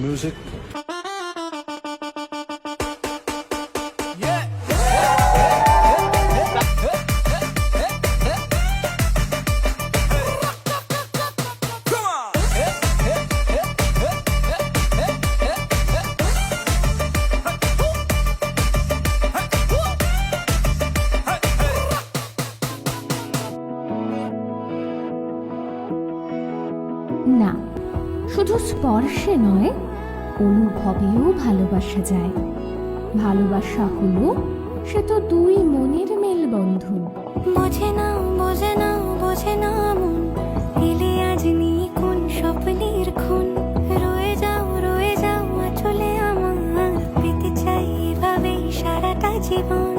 Music. না, শুধু স্পর্শে নয়, অনুভবেও ভালোবাসা যায়। ভালোবাসা হলো সে তো দুই মনের মেলবন্ধন। বোঝে না বোঝে না বোঝে না মন, এলে আজ নিয়ে কোন স্বপ্নের খুন। রয়ে যাও আঁচলে আমার, পেতে চাই এভাবেই সারাটা জীবন।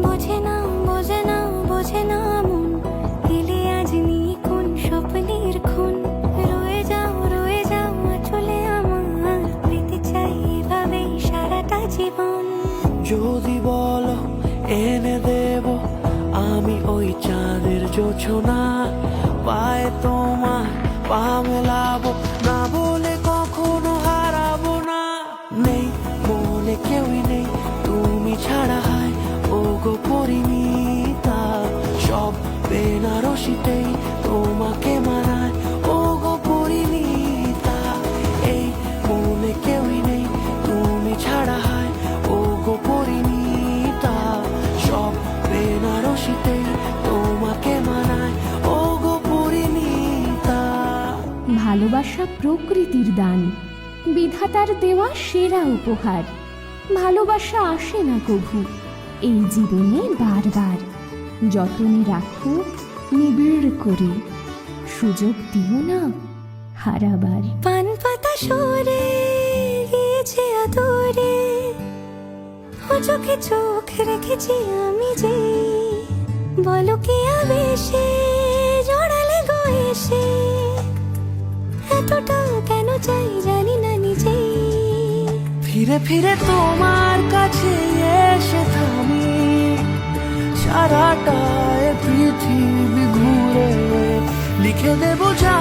বোঝে না বোঝে না বোঝে না মন, এলে আজ নিয়ে কোন স্বপ্নের খুন। রয়ে যাও আঁচলে আমার, পেতে চাই এভাবেই সারাটা জীবন। যদি বলো এনে দেব আমি ওই চাঁদের জোছনা, পায়ে তোমার পা মেলাবো, না বলে কখনো হারাবো না। নেই মনে কেউই নেই তুমি ছাড়া, হয় ও গো পরিণীতা। সব বেনারসিতেই তোমাকে মানায় ও গো পরিণীতা। এই মনে কেউই নেই তুমি ছাড়া, হয় ও গো পরিণীতা। সব বেনারসিতেই তোমাকে মানায় ও গো পরিণীতা। ভালোবাসা প্রকৃতির দান, বিধাতার দেওয়া সেরা উপহার। ভালোবাসা আসে না কভু এই জীবনে বারবার। যতনে রাখো নিবিড় করে, সুযোগ দিও না হারাবার। পান পাতা সরে গিয়েছে আদরে, ও চোখে চোখ রেখেছি আমি যে। বলো কি আবেশে জড়ালে গো এসে, এতটা কেন চাই জানি না নিজেই। ফিরে ফিরে তোমার কাছে এসে থামি, সারাটা এ পৃথিবী ঘুরে লিখে দেবো যা